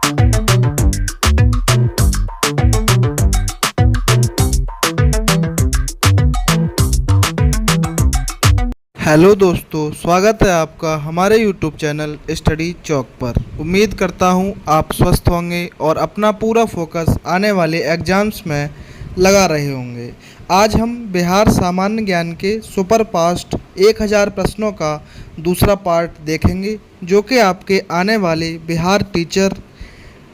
Hello दोस्तों, स्वागत है आपका हमारे YouTube चैनल स्टडी चौक पर। उम्मीद करता हूँ आप स्वस्थ होंगे और अपना पूरा फोकस आने वाले एग्ज़ाम्स में लगा रहे होंगे। आज हम बिहार सामान्य ज्ञान के सुपर फास्ट 1000 प्रश्नों का दूसरा पार्ट देखेंगे, जो कि आपके आने वाले बिहार टीचर,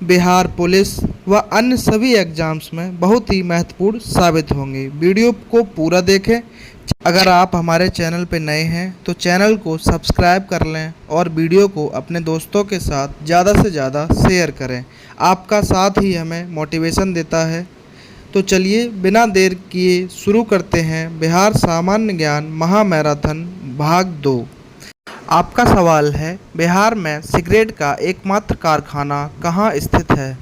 बिहार पुलिस व अन्य सभी एग्ज़ाम्स में बहुत ही महत्वपूर्ण साबित होंगे। वीडियो को पूरा देखें। अगर आप हमारे चैनल पर नए हैं तो चैनल को सब्सक्राइब कर लें और वीडियो को अपने दोस्तों के साथ ज़्यादा से ज़्यादा शेयर करें। आपका साथ ही हमें मोटिवेशन देता है। तो चलिए बिना देर किए शुरू करते हैं बिहार सामान्य ज्ञान महामैराथन भाग 2। आपका सवाल है, बिहार में सिगरेट का एकमात्र कारखाना कहाँ स्थित है?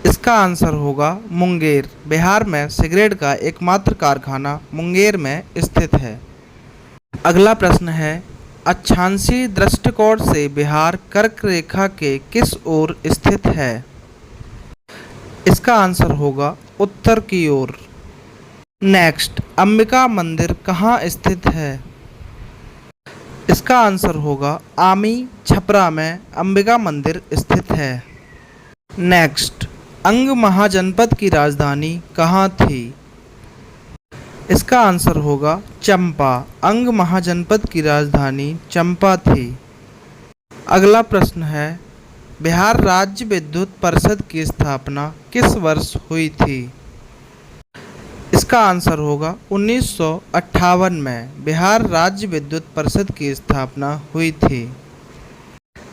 इसका आंसर होगा मुंगेर। बिहार में सिगरेट का एकमात्र कारखाना मुंगेर में स्थित है। अगला प्रश्न है, अक्षांशीय दृष्टिकोण से बिहार कर्क रेखा के किस ओर स्थित है? इसका आंसर होगा उत्तर की ओर। नेक्स्ट, अंबिका मंदिर कहाँ स्थित है? इसका आंसर होगा आमी छपरा में अंबिका मंदिर स्थित है। नेक्स्ट, अंग महाजनपद की राजधानी कहाँ थी? इसका आंसर होगा चंपा। अंग महाजनपद की राजधानी चंपा थी। अगला प्रश्न है, बिहार राज्य विद्युत परिषद की स्थापना किस वर्ष हुई थी? इसका आंसर होगा 1958 में बिहार राज्य विद्युत परिषद की स्थापना हुई थी।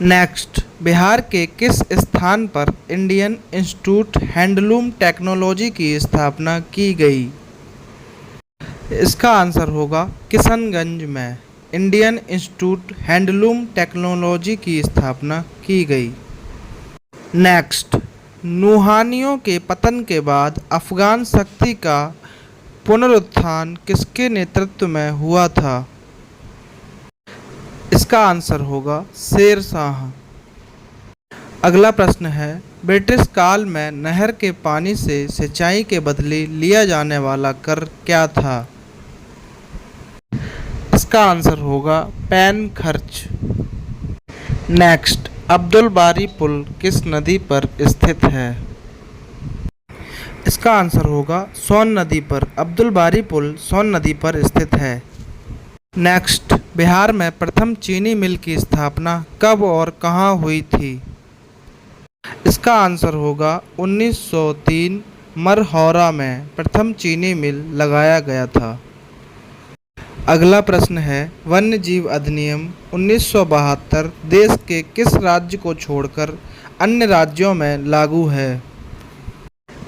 नेक्स्ट, बिहार के किस स्थान पर इंडियन इंस्टीट्यूट हैंडलूम टेक्नोलॉजी की स्थापना की गई? इसका आंसर होगा किशनगंज में इंडियन इंस्टीट्यूट हैंडलूम टेक्नोलॉजी की स्थापना की गई। नेक्स्ट, नूहानियों के पतन के बाद अफगान शक्ति का पुनरुत्थान किसके नेतृत्व में हुआ था? इसका आंसर होगा शेर शाह। अगला प्रश्न है, ब्रिटिश काल में नहर के पानी से सिंचाई के बदले लिया जाने वाला कर क्या था? इसका आंसर होगा पैन खर्च। नेक्स्ट, अब्दुल बारी पुल किस नदी पर स्थित है? इसका आंसर होगा सोन नदी पर। अब्दुल बारी पुल सोन नदी पर स्थित है। नेक्स्ट, बिहार में प्रथम चीनी मिल की स्थापना कब और कहाँ हुई थी? इसका आंसर होगा 1903 मरहौरा में प्रथम चीनी मिल लगाया गया था। अगला प्रश्न है, वन्य जीव अधिनियम 1972 देश के किस राज्य को छोड़कर अन्य राज्यों में लागू है?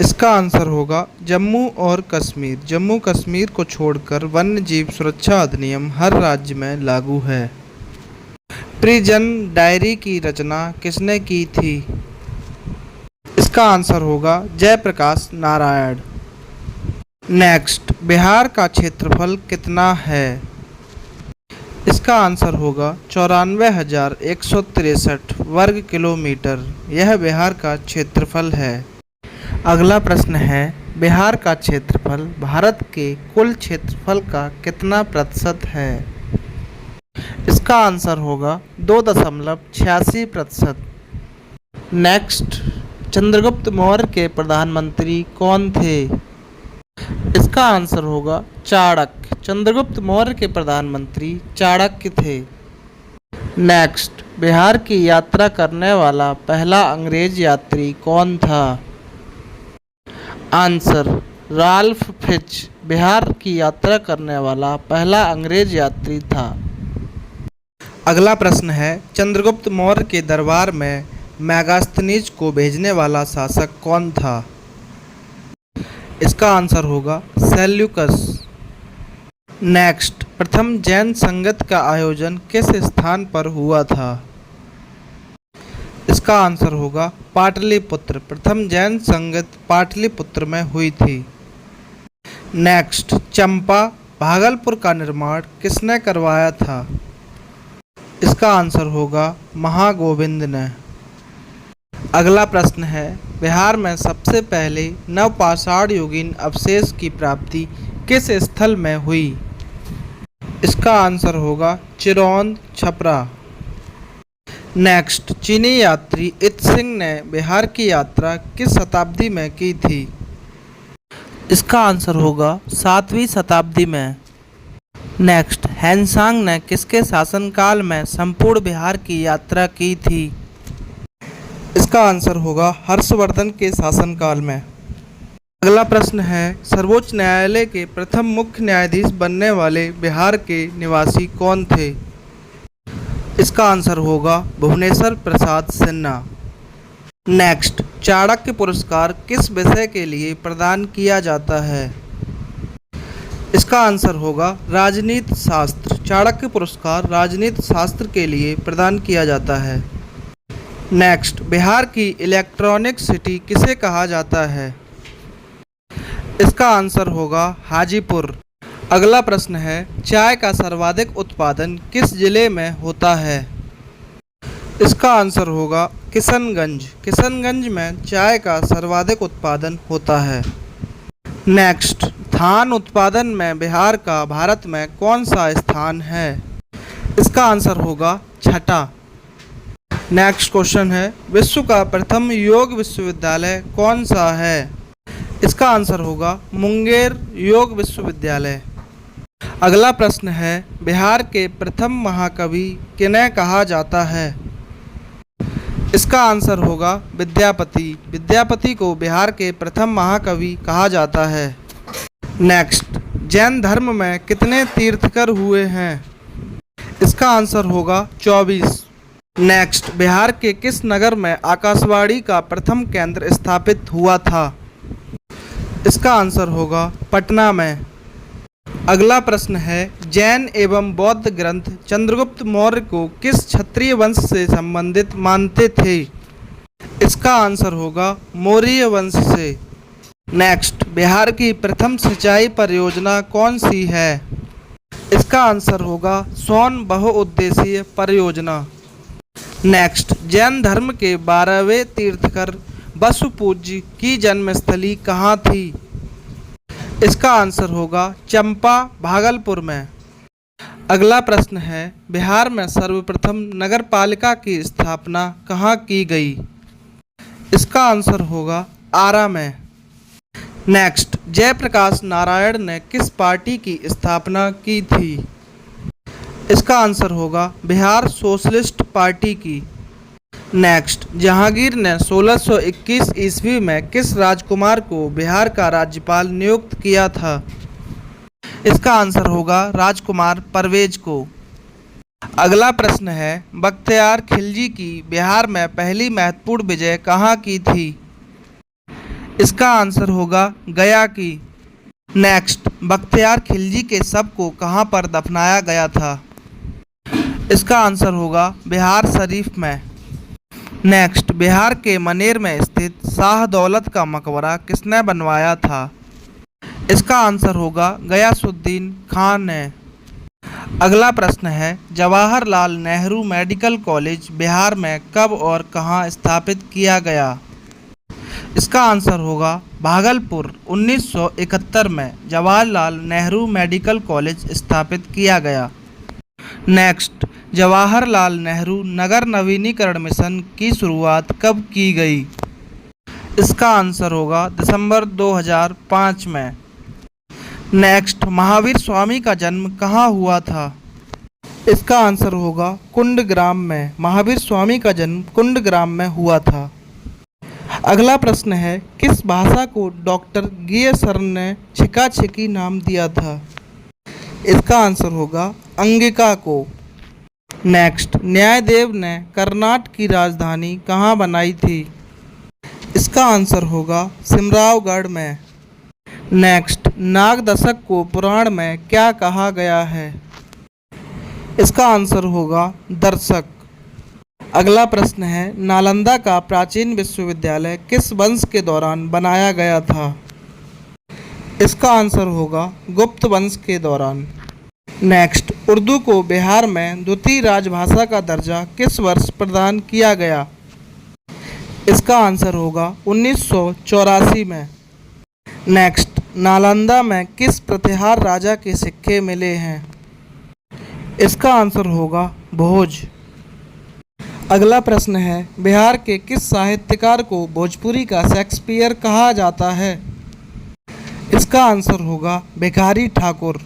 इसका आंसर होगा जम्मू और कश्मीर। जम्मू कश्मीर को छोड़कर वन्य जीव सुरक्षा अधिनियम हर राज्य में लागू है। प्रिजन डायरी की रचना किसने की थी? इसका आंसर होगा जयप्रकाश नारायण। नेक्स्ट, बिहार का क्षेत्रफल कितना है? इसका आंसर होगा 94,163 वर्ग किलोमीटर। यह बिहार का क्षेत्रफल है। अगला प्रश्न है, बिहार का क्षेत्रफल भारत के कुल क्षेत्रफल का कितना प्रतिशत है? इसका आंसर होगा 2.86%। नेक्स्ट, चंद्रगुप्त मौर्य के प्रधानमंत्री कौन थे? इसका आंसर होगा चाणक्य। चंद्रगुप्त मौर्य के प्रधानमंत्री चाणक्य थे। नेक्स्ट, बिहार की यात्रा करने वाला पहला अंग्रेज यात्री कौन था? आंसर, राल्फ फिच बिहार की यात्रा करने वाला पहला अंग्रेज यात्री था। अगला प्रश्न है, चंद्रगुप्त मौर्य के दरबार में मेगास्थनीज को भेजने वाला शासक कौन था? इसका आंसर होगा सेल्यूकस। नेक्स्ट, प्रथम जैन संगत का आयोजन किस स्थान पर हुआ था? इसका आंसर होगा पाटलिपुत्र। प्रथम जैन संगत पाटलिपुत्र में हुई थी। नेक्स्ट, चंपा भागलपुर का निर्माण किसने करवाया था? इसका आंसर होगा महागोविंद ने। अगला प्रश्न है, बिहार में सबसे पहले नवपाषाण युगीन अवशेष की प्राप्ति किस स्थल में हुई? इसका आंसर होगा चिरौंद, छपरा। नेक्स्ट, चीनी यात्री इत्सिंग ने बिहार की यात्रा किस शताब्दी में की थी? इसका आंसर होगा 7वीं शताब्दी में। नेक्स्ट, हैनसांग ने किसके शासनकाल में संपूर्ण बिहार की यात्रा की थी? इसका आंसर होगा हर्षवर्धन के शासनकाल में। अगला प्रश्न है, सर्वोच्च न्यायालय के प्रथम मुख्य न्यायाधीश बनने वाले बिहार के निवासी कौन थे? इसका आंसर होगा भुवनेश्वर प्रसाद सिन्हा। नेक्स्ट, चाणक्य पुरस्कार किस विषय के लिए प्रदान किया जाता है? इसका आंसर होगा राजनीति शास्त्र। चाणक्य पुरस्कार राजनीति शास्त्र के लिए प्रदान किया जाता है। नेक्स्ट, बिहार की इलेक्ट्रॉनिक सिटी किसे कहा जाता है? इसका आंसर होगा हाजीपुर। अगला प्रश्न है, चाय का सर्वाधिक उत्पादन किस जिले में होता है? इसका आंसर होगा किशनगंज। किशनगंज में चाय का सर्वाधिक उत्पादन होता है। नेक्स्ट, धान उत्पादन में बिहार का भारत में कौन सा स्थान है? इसका आंसर होगा छठा। नेक्स्ट क्वेश्चन है, विश्व का प्रथम योग विश्वविद्यालय कौन सा है? इसका आंसर होगा मुंगेर योग विश्वविद्यालय। अगला प्रश्न है, बिहार के प्रथम महाकवि किन्हें कहा जाता है? इसका आंसर होगा विद्यापति। विद्यापति को बिहार के प्रथम महाकवि कहा जाता है। नेक्स्ट, जैन धर्म में कितने तीर्थकर हुए हैं? इसका आंसर होगा 24। नेक्स्ट, बिहार के किस नगर में आकाशवाणी का प्रथम केंद्र स्थापित हुआ था? इसका आंसर होगा पटना में। अगला प्रश्न है, जैन एवं बौद्ध ग्रंथ चंद्रगुप्त मौर्य को किस क्षत्रिय वंश से संबंधित मानते थे? इसका आंसर होगा मौर्य वंश से। नेक्स्ट, बिहार की प्रथम सिंचाई परियोजना कौन सी है? इसका आंसर होगा सोन बहुउद्देशीय परियोजना। नेक्स्ट, जैन धर्म के 12वें तीर्थकर वसुपूज्य की जन्मस्थली कहाँ थी? इसका आंसर होगा चंपा, भागलपुर में। अगला प्रश्न है, बिहार में सर्वप्रथम नगरपालिका की स्थापना कहाँ की गई? इसका आंसर होगा आरा में। नेक्स्ट, जयप्रकाश नारायण ने किस पार्टी की स्थापना की थी? इसका आंसर होगा बिहार सोशलिस्ट पार्टी की। नेक्स्ट, जहांगीर ने 1621 ईस्वी में किस राजकुमार को बिहार का राज्यपाल नियुक्त किया था? इसका आंसर होगा राजकुमार परवेज को। अगला प्रश्न है, बख्तियार खिलजी की बिहार में पहली महत्वपूर्ण विजय कहाँ की थी? इसका आंसर होगा गया की। नेक्स्ट, बख्तियार खिलजी के शव को कहाँ पर दफनाया गया था? इसका आंसर होगा बिहार शरीफ में। नेक्स्ट, बिहार के मनेर में स्थित शाह दौलत का मकबरा किसने बनवाया था? इसका आंसर होगा गयासुद्दीन खान ने। अगला प्रश्न है, जवाहरलाल नेहरू मेडिकल कॉलेज बिहार में कब और कहाँ स्थापित किया गया? इसका आंसर होगा भागलपुर। 1971 में जवाहरलाल नेहरू मेडिकल कॉलेज स्थापित किया गया। नेक्स्ट, जवाहरलाल नेहरू नगर नवीनीकरण मिशन की शुरुआत कब की गई? इसका आंसर होगा दिसंबर 2005 में। नेक्स्ट, महावीर स्वामी का जन्म कहाँ हुआ था? इसका आंसर होगा कुंडग्राम में। महावीर स्वामी का जन्म कुंडग्राम में हुआ था। अगला प्रश्न है, किस भाषा को डॉक्टर गियसर ने छिका छिकी नाम दिया था? इसका आंसर होगा अंगिका को। नेक्स्ट, न्यायदेव ने कर्नाटक की राजधानी कहाँ बनाई थी? इसका आंसर होगा सिमरावगढ़ में। नेक्स्ट, नाग दशक को पुराण में क्या कहा गया है? इसका आंसर होगा दर्शक। अगला प्रश्न है, नालंदा का प्राचीन विश्वविद्यालय किस वंश के दौरान बनाया गया था? इसका आंसर होगा गुप्त वंश के दौरान। नेक्स्ट, उर्दू को बिहार में द्वितीय राजभाषा का दर्जा किस वर्ष प्रदान किया गया? इसका आंसर होगा 1984 में। नेक्स्ट, नालंदा में किस प्रतिहार राजा के सिक्के मिले हैं? इसका आंसर होगा भोज। अगला प्रश्न है, बिहार के किस साहित्यकार को भोजपुरी का शेक्सपियर कहा जाता है? इसका आंसर होगा भिखारी ठाकुर।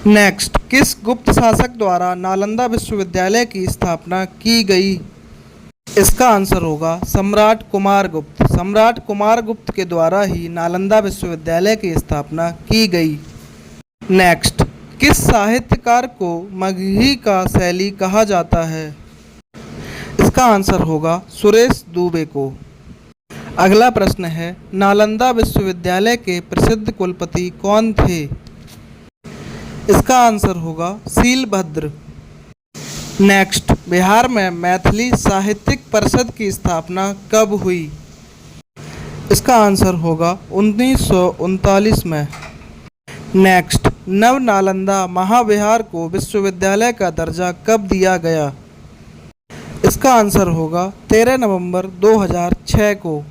नेक्स्ट, किस गुप्त शासक द्वारा नालंदा विश्वविद्यालय की स्थापना की गई? इसका आंसर होगा सम्राट कुमारगुप्त। सम्राट कुमारगुप्त के द्वारा ही नालंदा विश्वविद्यालय की स्थापना की गई। नेक्स्ट, किस साहित्यकार को मगही का शैली कहा जाता है? इसका आंसर होगा सुरेश दुबे को। अगला प्रश्न है, नालंदा विश्वविद्यालय के प्रसिद्ध कुलपति कौन थे? इसका आंसर होगा शीलभद्र। नेक्स्ट, बिहार में मैथिली साहित्यिक परिषद की स्थापना कब हुई? इसका आंसर होगा 1939 में। नेक्स्ट, नव नालंदा महाविहार को विश्वविद्यालय का दर्जा कब दिया गया? इसका आंसर होगा 13 नवंबर 2006 को।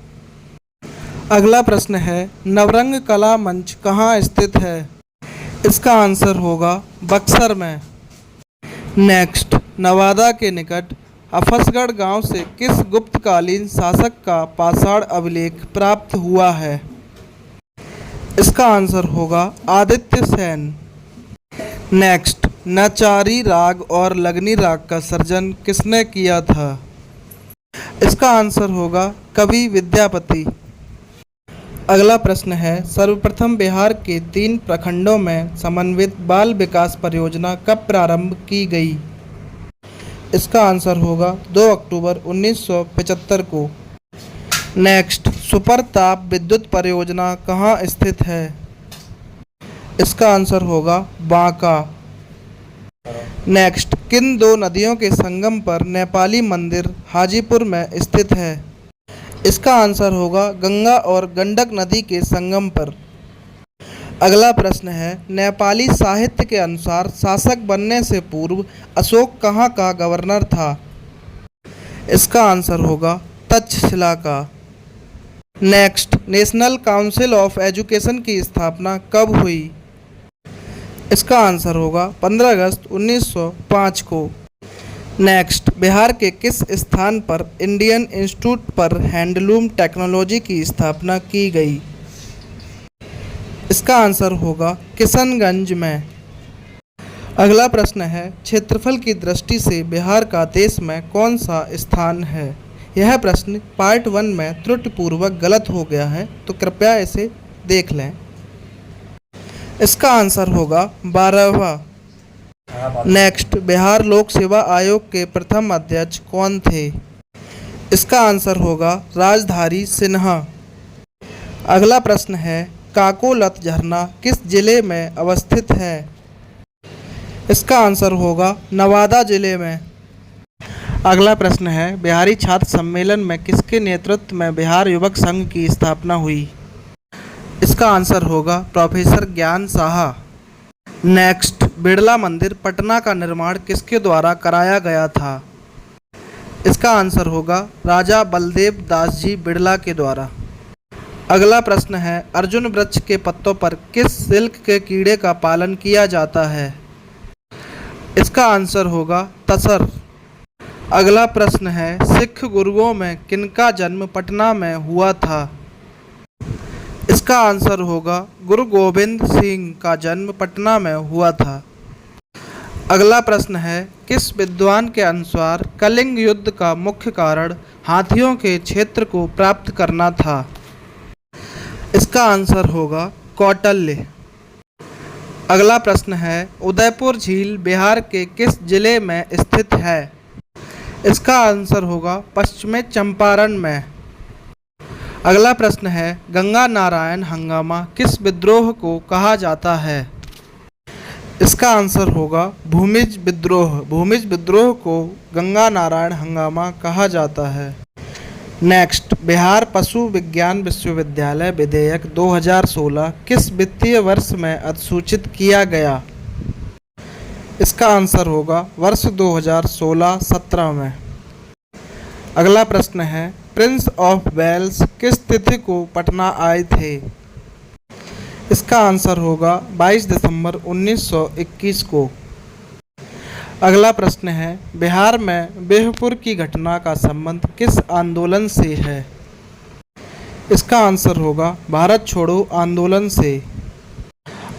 अगला प्रश्न है, नवरंग कला मंच कहाँ स्थित है? इसका आंसर होगा बक्सर में। नेक्स्ट, नवादा के निकट अफसगढ़ गांव से किस गुप्तकालीन शासक का पाषाण अभिलेख प्राप्त हुआ है? इसका आंसर होगा आदित्य सेन। नेक्स्ट, नचारी राग और लगनी राग का सर्जन किसने किया था? इसका आंसर होगा कवि विद्यापति। अगला प्रश्न है, सर्वप्रथम बिहार के 3 प्रखंडों में समन्वित बाल विकास परियोजना कब प्रारंभ की गई? इसका आंसर होगा 2 अक्टूबर 1975 को। नेक्स्ट, सुपर ताप विद्युत परियोजना कहाँ स्थित है? इसका आंसर होगा बांका। नेक्स्ट, किन 2 नदियों के संगम पर नेपाली मंदिर हाजीपुर में स्थित है? इसका आंसर होगा गंगा और गंडक नदी के संगम पर। अगला प्रश्न है, नेपाली साहित्य के अनुसार शासक बनने से पूर्व अशोक कहाँ का गवर्नर था? इसका आंसर होगा तक्षशिला का। Next, national council of education की स्थापना कब हुई? इसका आंसर होगा 15 अगस्त 1905 को। नेक्स्ट, बिहार के किस स्थान पर इंडियन इंस्टीट्यूट पर हैंडलूम टेक्नोलॉजी की स्थापना की गई? इसका आंसर होगा किशनगंज में। अगला प्रश्न है, क्षेत्रफल की दृष्टि से बिहार का देश में कौन सा स्थान है? यह प्रश्न पार्ट 1 में त्रुटिपूर्वक गलत हो गया है, तो कृपया इसे देख लें। इसका आंसर होगा 12वां। नेक्स्ट, बिहार लोक सेवा आयोग के प्रथम अध्यक्ष कौन थे? इसका आंसर होगा राजधारी सिन्हा। अगला प्रश्न है, काकोलत झरना किस जिले में अवस्थित है? इसका आंसर होगा नवादा जिले में। अगला प्रश्न है, बिहारी छात्र सम्मेलन में किसके नेतृत्व में बिहार युवक संघ की स्थापना हुई? इसका आंसर होगा प्रोफेसर ज्ञान साहा। नेक्स्ट, बिड़ला मंदिर पटना का निर्माण किसके द्वारा कराया गया था? इसका आंसर होगा राजा बलदेव दास जी बिड़ला के द्वारा। अगला प्रश्न है, अर्जुन वृक्ष के पत्तों पर किस सिल्क के कीड़े का पालन किया जाता है? इसका आंसर होगा तसर। अगला प्रश्न है, सिख गुरुओं में किनका जन्म पटना में हुआ था? इसका आंसर होगा गुरु गोविंद सिंह का जन्म पटना में हुआ था। अगला प्रश्न है, किस विद्वान के अनुसार कलिंग युद्ध का मुख्य कारण हाथियों के क्षेत्र को प्राप्त करना था? इसका आंसर होगा कौटिल्य। अगला प्रश्न है, उदयपुर झील बिहार के किस जिले में स्थित है? इसका आंसर होगा पश्चिमी चंपारण में। अगला प्रश्न है, गंगा नारायण हंगामा किस विद्रोह को कहा जाता है? इसका आंसर होगा भूमिज विद्रोह। भूमिज विद्रोह को गंगा नारायण हंगामा कहा जाता है। नेक्स्ट, बिहार पशु विज्ञान विश्वविद्यालय विधेयक 2016 किस वित्तीय वर्ष में अधिसूचित किया गया? इसका आंसर होगा वर्ष 2016-17 में। अगला प्रश्न है, प्रिंस ऑफ वेल्स किस तिथि को पटना आए थे? इसका आंसर होगा 22 दिसंबर 1921 को। अगला प्रश्न है, बिहार में बिहपुर की घटना का संबंध किस आंदोलन से है? इसका आंसर होगा भारत छोड़ो आंदोलन से।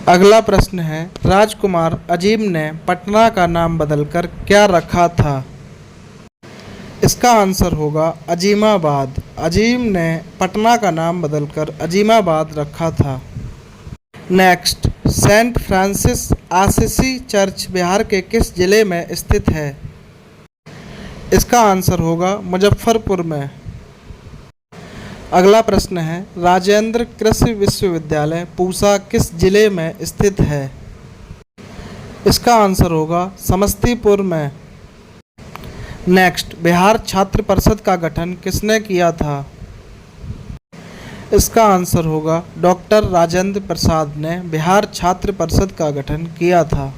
अगला प्रश्न है, राजकुमार अजीम ने पटना का नाम बदलकर क्या रखा था? इसका आंसर होगा अजीमाबाद। अजीम ने पटना का नाम बदलकर अजीमाबाद रखा था। Next, saint Francis Assisi church Bihar के किस जिले में स्थित है? इसका आंसर होगा मुजफ्फरपुर में। अगला प्रश्न है, राजेंद्र कृषि विश्वविद्यालय पूसा किस जिले में स्थित है? इसका आंसर होगा समस्तीपुर में। नेक्स्ट, बिहार छात्र परिषद का गठन किसने किया था? इसका आंसर होगा डॉक्टर राजेंद्र प्रसाद ने बिहार छात्र परिषद का गठन किया था।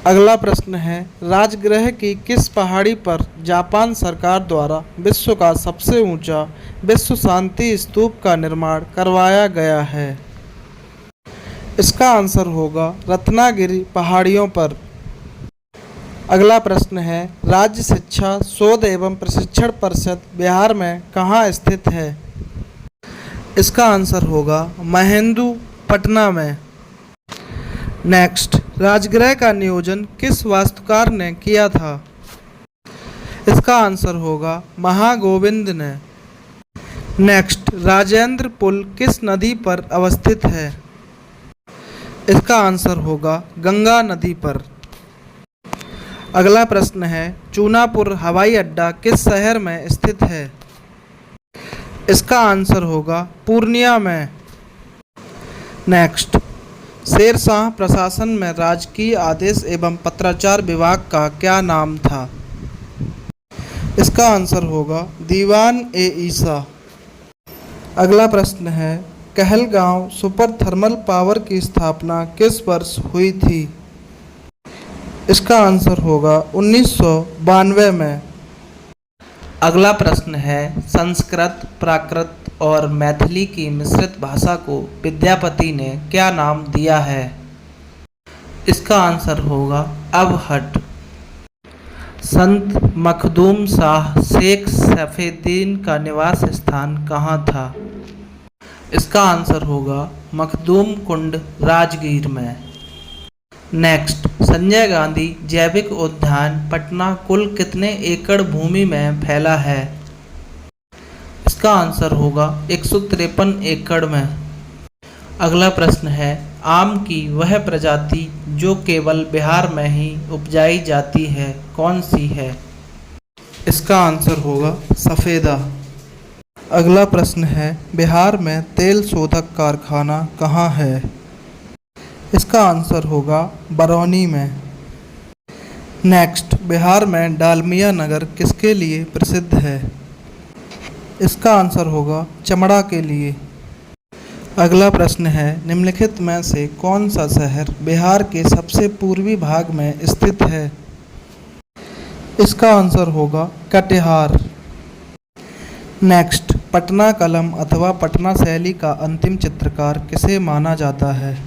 अगला प्रश्न है, राजगृह की किस पहाड़ी पर जापान सरकार द्वारा विश्व का सबसे ऊंचा विश्व शांति स्तूप का निर्माण करवाया गया है? इसका आंसर होगा रत्नागिरी पहाड़ियों पर। अगला प्रश्न है, राज्य शिक्षा शोध एवं प्रशिक्षण परिषद बिहार में कहाँ स्थित है? इसका आंसर होगा महेंद्रू पटना में। नेक्स्ट, राजगृह का नियोजन किस वास्तुकार ने किया था? इसका आंसर होगा महागोविंद ने। नेक्स्ट, राजेंद्र पुल किस नदी पर अवस्थित है? इसका आंसर होगा गंगा नदी पर। अगला प्रश्न है, चूनापुर हवाई अड्डा किस शहर में स्थित है? इसका आंसर होगा पूर्णिया में। नेक्स्ट, शेरशाह प्रशासन में राजकीय आदेश एवं पत्राचार विभाग का क्या नाम था? इसका आंसर होगा दीवान ए ईसा। अगला प्रश्न है, कहलगांव सुपर थर्मल पावर की स्थापना किस वर्ष हुई थी? इसका आंसर होगा 1992 में। अगला प्रश्न है, संस्कृत, प्राकृत और मैथिली की मिश्रित भाषा को विद्यापति ने क्या नाम दिया है? इसका आंसर होगा अबहट। संत मखदूम शाह शेख सैफुद्दीन का निवास स्थान कहाँ था? इसका आंसर होगा मखदूम कुंड राजगीर में। नेक्स्ट, संजय गांधी जैविक उद्यान पटना कुल कितने एकड़ भूमि में फैला है? इसका आंसर होगा 153 एकड़ में। अगला प्रश्न है, आम की वह प्रजाति जो केवल बिहार में ही उपजाई जाती है कौन सी है? इसका आंसर होगा सफ़ेदा। अगला प्रश्न है, बिहार में तेल शोधक कारखाना कहाँ है? इसका आंसर होगा बरौनी में। नेक्स्ट, बिहार में डालमिया नगर किसके लिए प्रसिद्ध है? इसका आंसर होगा चमड़ा के लिए। अगला प्रश्न है, निम्नलिखित में से कौन सा शहर बिहार के सबसे पूर्वी भाग में स्थित है? इसका आंसर होगा कटिहार। नेक्स्ट, पटना कलम अथवा पटना शैली का अंतिम चित्रकार किसे माना जाता है?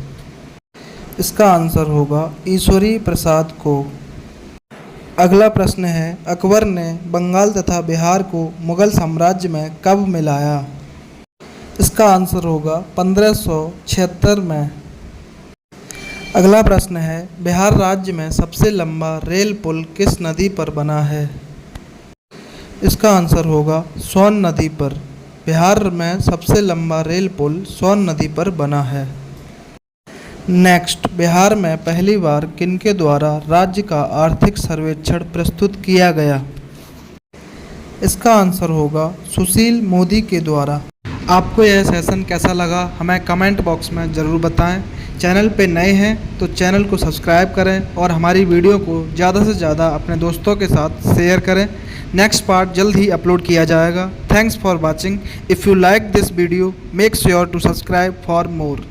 इसका आंसर होगा ईश्वरी प्रसाद को। अगला प्रश्न है, अकबर ने बंगाल तथा बिहार को मुगल साम्राज्य में कब मिलाया? इसका आंसर होगा 1576 में। अगला प्रश्न है, बिहार राज्य में सबसे लंबा रेल पुल किस नदी पर बना है? इसका आंसर होगा सोन नदी पर। बिहार में सबसे लंबा रेल पुल सोन नदी पर बना है। नेक्स्ट, बिहार में पहली बार किनके द्वारा राज्य का आर्थिक सर्वेक्षण प्रस्तुत किया गया? इसका आंसर होगा सुशील मोदी के द्वारा। आपको यह सेशन कैसा लगा हमें कमेंट बॉक्स में ज़रूर बताएं। चैनल पे नए हैं तो चैनल को सब्सक्राइब करें और हमारी वीडियो को ज़्यादा से ज़्यादा अपने दोस्तों के साथ शेयर करें। नेक्स्ट पार्ट जल्द ही अपलोड किया जाएगा। Thanks for watching. If you like this video make sure to subscribe for more.